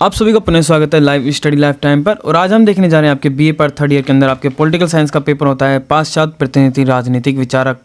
आप सभी को पुनः स्वागत है लाइव स्टडी लाइफ टाइम पर। और आज हम देखने जा रहे हैं आपके बीए पर थर्ड ईयर के अंदर आपके पॉलिटिकल साइंस का पेपर होता है पाश्चात्य प्रतिनिधि राजनीतिक विचारक।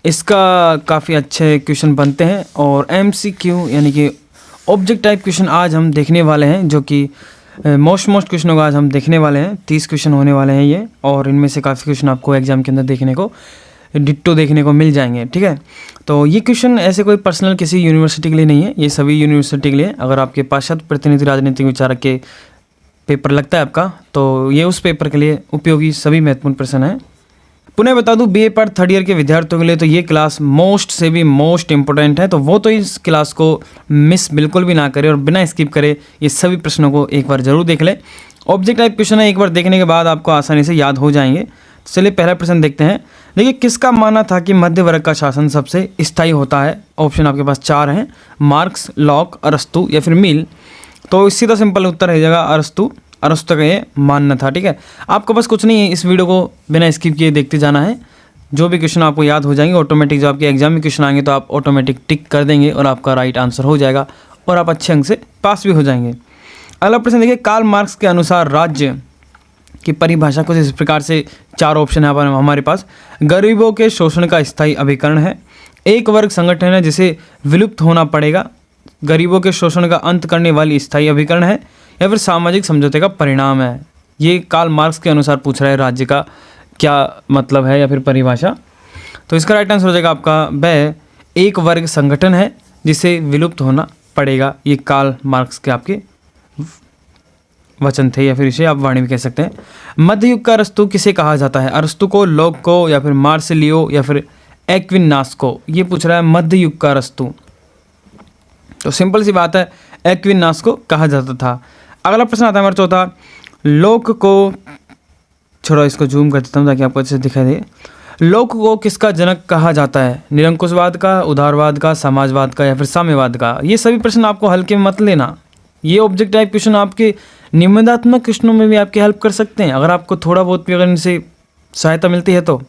इसका काफ़ी अच्छे क्वेश्चन बनते हैं और एमसीक्यू यानी कि ऑब्जेक्ट टाइप क्वेश्चन आज हम देखने वाले हैं, जो कि मोस्ट क्वेश्चनों का आज हम देखने वाले हैं। 30 क्वेश्चन होने वाले हैं ये, और इनमें से काफ़ी क्वेश्चन आपको एग्जाम के अंदर देखने को डिट्टो देखने को मिल जाएंगे। ठीक है, तो ये क्वेश्चन ऐसे कोई पर्सनल किसी यूनिवर्सिटी के लिए नहीं है, ये सभी यूनिवर्सिटी के लिए। अगर आपके पाश्चात्य प्रतिनिधि राजनीतिक विचारक के पेपर लगता है आपका, तो ये उस पेपर के लिए उपयोगी सभी महत्वपूर्ण प्रश्न हैं। पुनः बता दूं, बीए पर थर्ड ईयर के विद्यार्थियों के लिए तो ये क्लास मोस्ट से भी मोस्ट इंपॉर्टेंट है, तो वो तो इस क्लास को मिस बिल्कुल भी ना करे और बिना स्किप करे ये सभी प्रश्नों को एक बार जरूर देख ले। ऑब्जेक्ट टाइप क्वेश्चन है, एक बार देखने के बाद आपको आसानी से याद हो जाएंगे। चलिए पहला प्रश्न देखते हैं। देखिए, किसका मानना था कि मध्य वर्ग का शासन सबसे स्थायी होता है? ऑप्शन आपके पास 4 हैं, मार्क्स, लॉक, अरस्तु या फिर मिल। तो सीधा सिंपल उत्तर रह जाएगा अरस्तु। अरस्तु का ये मानना था। ठीक है, आपको बस कुछ नहीं है, इस वीडियो को बिना स्किप किए देखते जाना है। जो भी क्वेश्चन आपको याद हो जाएंगे ऑटोमेटिक, जो आपके एग्जाम में क्वेश्चन आएंगे तो आप ऑटोमेटिक टिक कर देंगे और आपका राइट आंसर हो जाएगा और आप अच्छे अंक से पास भी हो जाएंगे। अगला प्रश्न देखिए, कार्ल मार्क्स के अनुसार राज्य की परिभाषा कुछ इस प्रकार से 4 ऑप्शन है हमारे पास। गरीबों के शोषण का स्थायी अभिकरण है, एक वर्ग संगठन है जिसे विलुप्त होना पड़ेगा, गरीबों के शोषण का अंत करने वाली स्थायी अभिकरण है, या फिर सामाजिक समझौते का परिणाम है। ये कार्ल मार्क्स के अनुसार पूछ रहा है राज्य का क्या मतलब है या फिर परिभाषा। तो इसका राइट आंसर हो जाएगा आपका वह एक वर्ग संगठन है जिसे विलुप्त होना पड़ेगा। ये कार्ल मार्क्स के आपके वचन थे, या फिर इसे आप वाणी भी कह सकते हैं। मध्ययुग का अरस्तु किसे कहा जाता है? अरस्तु को, लोक को, या फिर मार्सिलियो, या फिर एक्विनास को? ये पूछ रहा है मध्ययुग का अरस्तु। तो सिंपल सी बात है, एक्विनास को कहा जाता था। अगला प्रश्न आता है हमारा चौथा। लोक को, छोड़ो इसको जूम कर देता हूँ ताकि आपको अच्छे से दिखाई दे। लोक को किसका जनक कहा जाता है? निरंकुशवाद का, उदारवाद का, समाजवाद का, या फिर साम्यवाद का? ये सभी प्रश्न आपको हल्के में मत लेना। ये ऑब्जेक्ट टाइप क्वेश्चन आपके निबंधात्मक क्वेश्चनों में भी आपकी हेल्प कर सकते हैं, अगर आपको थोड़ा बहुत भी अगर इनसे सहायता मिलती है तो।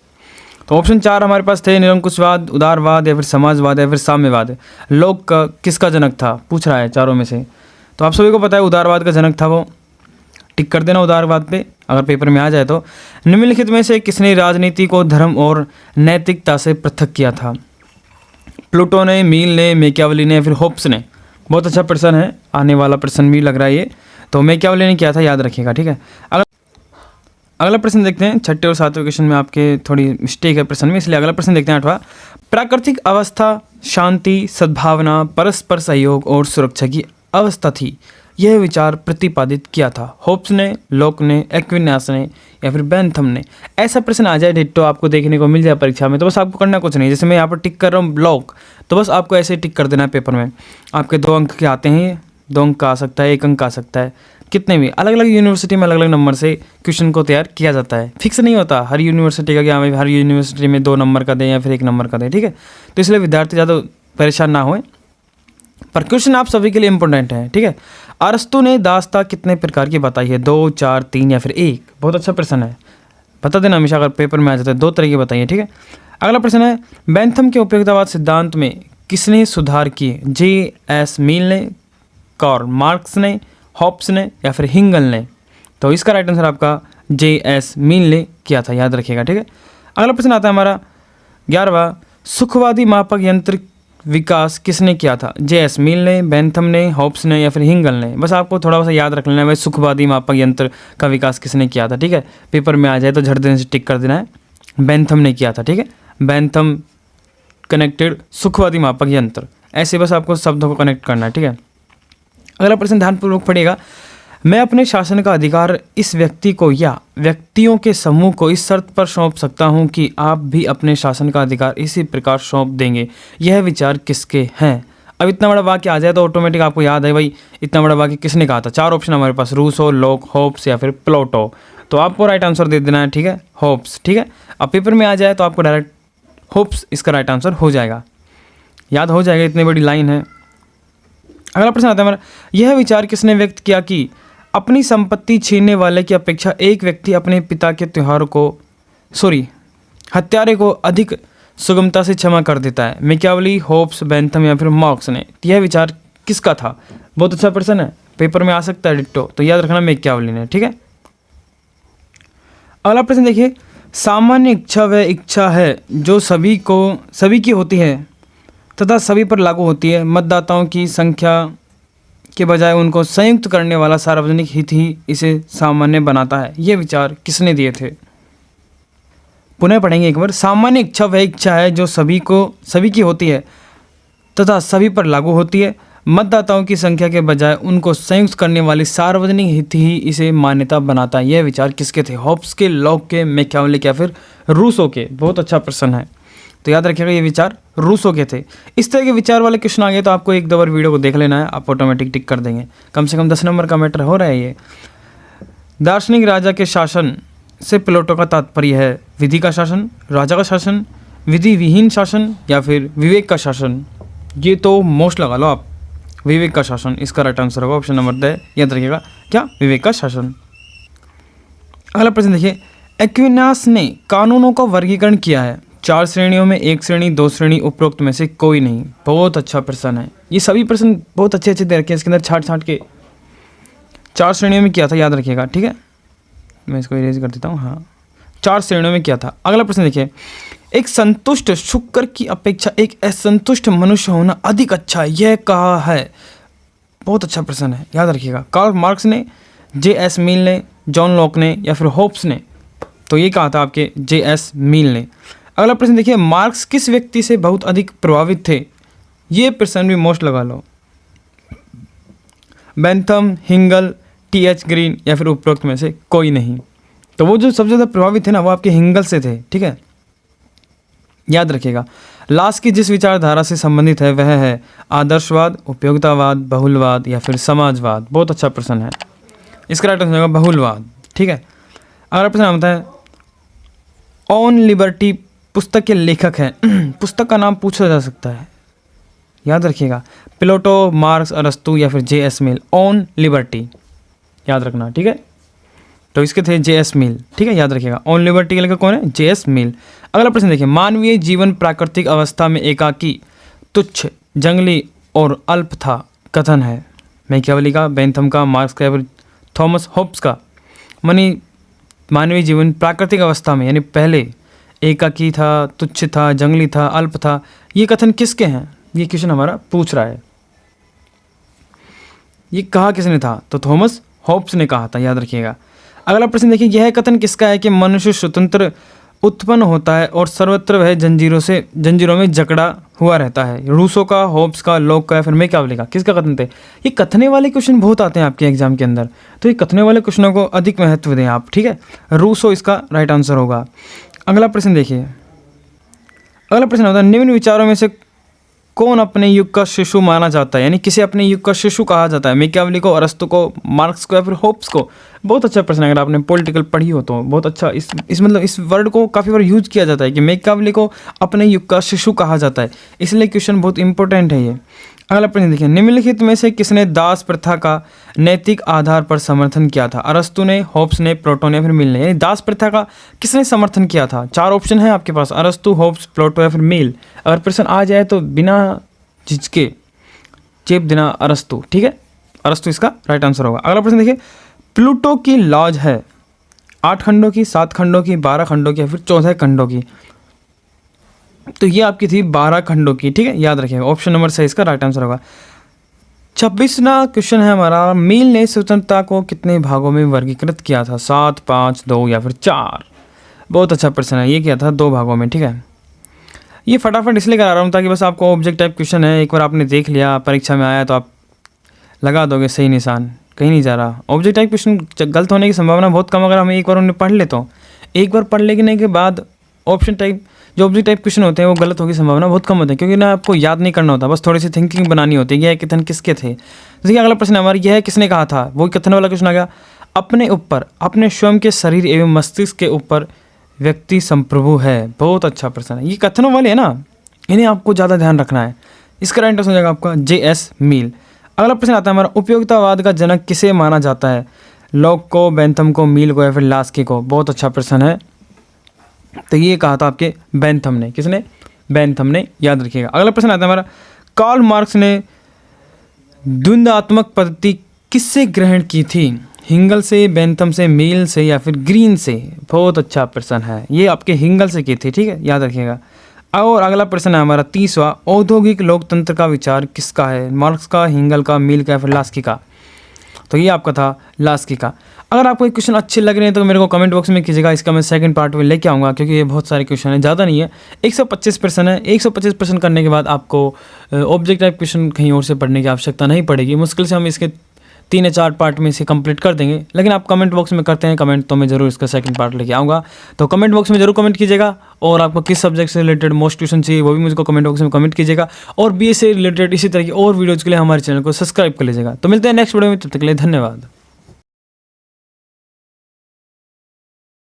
ऑप्शन 4 हमारे पास थे, निरंकुशवाद, उदारवाद, या फिर समाजवाद, या फिर साम्यवाद। लोक का किसका जनक था पूछ रहा है चारों में से। तो आप सभी को पता है उदारवाद का जनक था वो, टिक कर देना उदारवाद पे अगर पेपर में आ जाए तो। निम्नलिखित में से किसने राजनीति को धर्म और नैतिकता से पृथक किया था? प्लूटो ने, मील ने, मैकियावेली ने, या फिर होब्स ने? बहुत अच्छा प्रश्न है, आने वाला प्रश्न भी लग रहा है ये। तो मैकियावेली ने किया था, याद रखिएगा। ठीक है, अगला प्रश्न देखते हैं। 6ठे और 7वें क्वेश्चन में आपके थोड़ी मिस्टेक है प्रश्न में, इसलिए अगला प्रश्न देखते हैं 8वां। प्राकृतिक अवस्था शांति, सद्भावना, परस्पर सहयोग और सुरक्षा की अवस्था थी, यह विचार प्रतिपादित किया था? होब्स ने, लोक ने, एक्विनास ने, या फिर बेंथम ने? ऐसा प्रश्न आ जाए डिट्टो आपको देखने को मिल जाए परीक्षा में, तो बस आपको करना कुछ नहीं। जैसे मैं यहाँ पर टिक कर रहा हूँ लोक, तो बस आपको ऐसे टिक कर देना है पेपर में। आपके 2 अंक के आते हैं, 2 अंक का आ सकता है, 1 अंक का आ सकता है, कितने भी। अलग अलग यूनिवर्सिटी में अलग अलग नंबर से क्वेश्चन को तैयार किया जाता है, फिक्स नहीं होता हर यूनिवर्सिटी का कि हाँ हर यूनिवर्सिटी में 2 नंबर का दें या फिर 1 नंबर का दें। ठीक है, तो इसलिए विद्यार्थी ज़्यादा परेशान ना होए, पर क्वेश्चन आप सभी के लिए इंपॉर्टेंट है। ठीक है, अरस्तु ने दास्ता कितने प्रकार की बताई है? 2, 4, 3 या फिर 1? बहुत अच्छा प्रश्न है, बता देना हमेशा अगर पेपर में आ जाता है। 2 तरह की बताइए। ठीक है, अगला प्रश्न है, बेंथम के उपयोगितावाद सिद्धांत में किसने सुधार किए? J.S. मील ने, कार्ल मार्क्स ने, होब्स ने, या फिर हिंगल ने? तो इसका राइट आंसर आपका J.S. मील ने किया था, याद रखिएगा। ठीक है, अगला प्रश्न आता है हमारा 11वां। सुखवादी मापक यंत्र विकास किसने किया था? J.S. मील ने, बेंथम ने, होब्स ने, या फिर हिंगल ने? बस आपको थोड़ा सा याद रख लेना है भाई, सुखवादी मापक यंत्र का विकास किसने किया था। ठीक है, पेपर में आ जाए तो झट देने से टिक कर देना है, बेंथम ने किया था। ठीक है, बेंथम कनेक्टेड सुखवादी मापक यंत्र, ऐसे बस आपको शब्दों को कनेक्ट करना है। ठीक है, अगला प्रश्न ध्यानपूर्वक पढ़ेगा। मैं अपने शासन का अधिकार इस व्यक्ति को या व्यक्तियों के समूह को इस शर्त पर सौंप सकता हूं कि आप भी अपने शासन का अधिकार इसी प्रकार सौंप देंगे, यह विचार किसके हैं? अब इतना बड़ा वाक्य आ जाए तो ऑटोमेटिक आपको याद है भाई इतना बड़ा वाक्य किसने कहा था। 4 ऑप्शन हमारे पास, रूसो, लोक, होब्स, या फिर प्लूटो। तो आपको राइट आंसर दे देना है। ठीक है, होब्स। ठीक है, अब पेपर में आ जाए तो आपको डायरेक्ट होब्स इसका राइट आंसर हो जाएगा, याद हो जाएगा, इतनी बड़ी लाइन है। अगला प्रश्न आता है हमारा, यह विचार किसने व्यक्त किया कि अपनी संपत्ति छीनने वाले की अपेक्षा एक व्यक्ति अपने पिता के त्योहार को हत्यारे को अधिक सुगमता से क्षमा कर देता है? मैकियावेली, होब्स, बेंथम, या फिर मार्क्स ने? यह विचार किसका था? बहुत अच्छा प्रश्न है, पेपर में आ सकता है डिट्टो, तो याद रखना मैकियावेली ने, ठीक है। अगला प्रश्न देखिए, सामान्य इच्छा वह इच्छा है जो सभी की होती है तथा सभी पर लागू होती है। मतदाताओं की संख्या के बजाय उनको संयुक्त करने वाला सार्वजनिक हित ही इसे सामान्य बनाता है। ये विचार किसने दिए थे? पुनः पढ़ेंगे एक बार। सामान्य इच्छा वह इच्छा है जो सभी की होती है तथा सभी पर लागू होती है। मतदाताओं की संख्या के बजाय उनको संयुक्त करने वाली सार्वजनिक हित ही इसे मान्यता बनाता है। यह विचार किसके थे? हॉब्स के, लॉक के, मैकियावेली के या फिर रूसो के? बहुत अच्छा प्रश्न है, तो याद रखिएगा ये विचार रूसो के थे। इस तरह के विचार वाले क्वेश्चन आ गए तो आपको एक दो बार वीडियो को देख लेना है, आप ऑटोमेटिक टिक कर देंगे। कम से कम 10 नंबर का मैटर हो रहा है ये। दार्शनिक राजा के शासन से प्लेटो का तात्पर्य है विधि का शासन, राजा का शासन, विधि विहीन शासन या फिर विवेक का शासन। ये तो मोस्ट लगा लो आप, विवेक का शासन इसका राइट आंसर होगा। ऑप्शन नंबर 2 याद रखिएगा, क्या? विवेक का शासन। अगला प्रश्न देखिए, एक्विनास ने कानूनों का वर्गीकरण किया है 4 श्रेणियों में, 1 श्रेणी, 2 श्रेणी, उपरोक्त में से कोई नहीं। बहुत अच्छा प्रश्न है, ये सभी प्रश्न बहुत अच्छे दे रखे हैं, इसके अंदर छाट के 4 श्रेणियों में किया था, याद रखिएगा, ठीक है। मैं इसको इरेज कर देता हूँ, हाँ 4 श्रेणियों में किया था। अगला प्रश्न देखिए, एक संतुष्ट शुक्र की अपेक्षा एक असंतुष्ट मनुष्य होना अधिक अच्छा, यह कहा है? बहुत अच्छा प्रश्न है, याद रखिएगा। कार्ल मार्क्स ने, J.S. मिल ने, जॉन लॉक ने या फिर होब्स ने? तो ये कहा था आपके J.S. मिल ने। अगला प्रश्न देखिए, मार्क्स किस व्यक्ति से बहुत अधिक प्रभावित थे? ये प्रश्न भी मोस्ट लगा लो। Bentham, हिंगल, T.H. ग्रीन या फिर उपरोक्त में से कोई नहीं? तो वो जो सबसे ज़्यादा प्रभावित थे ना, वो आपके हिंगल से थे, ठीक है, याद रखिएगा। लास्ट की जिस विचारधारा से संबंधित है वह है आदर्शवाद, उपयोगितावाद, बहुलवाद या फिर समाजवाद? बहुत अच्छा प्रश्न है, इसका राइट आंसर होगा बहुलवाद, ठीक है। अगला प्रश्न आता है, ऑन लिबर्टी पुस्तक के लेखक हैं पुस्तक का नाम पूछा जा सकता है, याद रखिएगा। प्लेटो, मार्क्स, अरस्तु या फिर J.S. मिल? ऑन लिबर्टी याद रखना, ठीक है। तो इसके थे J.S. मिल, ठीक है, याद रखिएगा। ऑन लिबर्टी के लेखक कौन है? J.S. मिल। अगला प्रश्न देखिए, मानवीय जीवन प्राकृतिक अवस्था में एकाकी, तुच्छ, जंगली और अल्प था कथन है? मैकियावेली का, बेंथम का, मार्क्स का या फिर थॉमस होब्स का? मानवीय जीवन प्राकृतिक अवस्था में यानी पहले एकाकी था, तुच्छ था, जंगली था, अल्प था, ये कथन किसके हैं? ये क्वेश्चन हमारा पूछ रहा है। ये कहा किसने था? तो थॉमस होब्स ने कहा था, याद रखिएगा। अगला प्रश्न देखिए, यह कथन किसका है कि मनुष्य स्वतंत्र उत्पन्न होता है और सर्वत्र वह जंजीरों में जकड़ा हुआ रहता है? रूसो का, होब्स का, लॉक का या फिर मैकियावेली का? किसका कथन थे? ये कथने वाले क्वेश्चन बहुत आते हैं आपके एग्जाम के अंदर, तो ये कथने वाले क्वेश्चनों को अधिक महत्व दें आप, ठीक है। रूसो इसका राइट आंसर होगा। अगला प्रश्न देखिए, अगला प्रश्न होता है, निम्न विचारों में से कौन अपने युग का शिशु माना जाता है, यानी किसे अपने युग का शिशु कहा जाता है? मैकियावेली को, अरस्तु को, मार्क्स को या फिर होब्स को? बहुत अच्छा प्रश्न है, अगर आपने पॉलिटिकल पढ़ी हो तो बहुत अच्छा। इस वर्ड को काफ़ी बार यूज किया जाता है कि मैकियावेली को अपने युग का शिशु कहा जाता है, इसलिए क्वेश्चन बहुत इंपॉर्टेंट है ये। अगला प्रश्न देखिए, निम्नलिखित में से किसने दास प्रथा का नैतिक आधार पर समर्थन किया था? अरस्तु ने, होब्स ने, प्लेटो ने या फिर मिल ने? यानी दास प्रथा का किसने समर्थन किया था? 4 ऑप्शन है आपके पास, अरस्तु, होब्स, प्लेटो या फिर मिल। अगर प्रश्न आ जाए तो बिना झिझके चेप देना अरस्तु, ठीक है, अरस्तु इसका राइट आंसर होगा। अगला प्रश्न देखिए, प्लूटो की लॉज है 8 खंडों की, 7 खंडों की, 12 खंडों की या फिर 14 खंडों की? तो ये आपकी थी 12 खंडों की, ठीक है, याद रखिएगा। ऑप्शन नंबर से इसका राइट आंसर होगा। 26वां क्वेश्चन है हमारा, मिल ने स्वतंत्रता को कितने भागों में वर्गीकृत किया था? 7, 5, 2 या फिर 4? बहुत अच्छा प्रश्न है, ये किया था 2 भागों में, ठीक है। ये फटाफट इसलिए करा रहा हूँ ताकि बस आपको ऑब्जेक्ट टाइप क्वेश्चन है, एक बार आपने देख लिया, परीक्षा में आया तो आप लगा दोगे सही निशान, कहीं नहीं जा रहा। ऑब्जेक्ट टाइप क्वेश्चन गलत होने की संभावना बहुत कम, अगर हम एक बार उन्हें पढ़ लेते हो। एक बार पढ़ लेने के बाद ऑप्शन टाइप जो ऑब्जेक्ट टाइप क्वेश्चन होते हैं वो गलत होने की संभावना बहुत कम होती है, क्योंकि ना आपको याद नहीं करना होता, बस थोड़ी सी थिंकिंग बनानी होती है। यह कथन किसके थे? देखिए अगला प्रश्न हमारा यह है, किसने कहा था? वो कथन वाला क्वेश्चन आ गया, अपने ऊपर, अपने स्वयं के शरीर एवं मस्तिष्क के ऊपर व्यक्ति संप्रभु है। बहुत अच्छा प्रश्न है, ये कथनों वाले है ना, इन्हें आपको ज़्यादा ध्यान रखना है। इसका राइट आंसर हो जाएगा आपका J.S. मिल। अगला प्रश्न आता है हमारा, उपयोगितावाद का जनक किसे माना जाता है? लॉक को, बेंथम को, मिल को या फिर लास्की को? बहुत अच्छा प्रश्न है, तो ये कहा था आपके बेंथम ने। किसने? बेंथम ने, याद रखिएगा। अगला प्रश्न आता है हमारा, कार्ल मार्क्स ने द्वंद्वात्मक पद्धति किससे ग्रहण की थी? हिंगल से, बेंथम से, मील से या फिर ग्रीन से? बहुत अच्छा प्रश्न है, ये आपके हिंगल से की थी, ठीक है, याद रखिएगा। और अगला प्रश्न है हमारा 30वां, औद्योगिक लोकतंत्र का विचार किसका है? मार्क्स का, हिंगल का, मील का या फिर लास्की का? तो ये आपका था लास्की का। अगर आपको ये क्वेश्चन अच्छे लग रहे हैं तो मेरे को कमेंट बॉक्स में कीजिएगा, इसका मैं सेकंड पार्ट में लेके आऊँगा, क्योंकि ये बहुत सारे क्वेश्चन है, ज़्यादा नहीं है, 125 प्रश्न है। 125 प्रश्न करने के बाद आपको ऑब्जेक्ट टाइप क्वेश्चन कहीं और से पढ़ने की आवश्यकता नहीं पड़ेगी। मुश्किल से हम इसके 3 या 4 पार्ट में इसे कंप्लीट कर देंगे, लेकिन आप कमेंट बॉक्स में करते हैं कमेंट तो मैं ज़रूर इसका सेकंड पार्ट लेके आऊँगा। तो कमेंट बॉक्स में जरूर कमेंट कीजिएगा, और आपको किस सब्जेक्ट से रिलेटेड मोस्ट ट्यूशन चाहिए वो भी मुझको कमेंट बॉक्स में कमेंट कीजिएगा, और बीए से रिलेटेड इसी तरह की और वीडियोज़ के लिए हमारे चैनल को सब्सक्राइब कर लीजिएगा। तो मिलते हैं नेक्स्ट वीडियो में, तब तक के लिए धन्यवाद।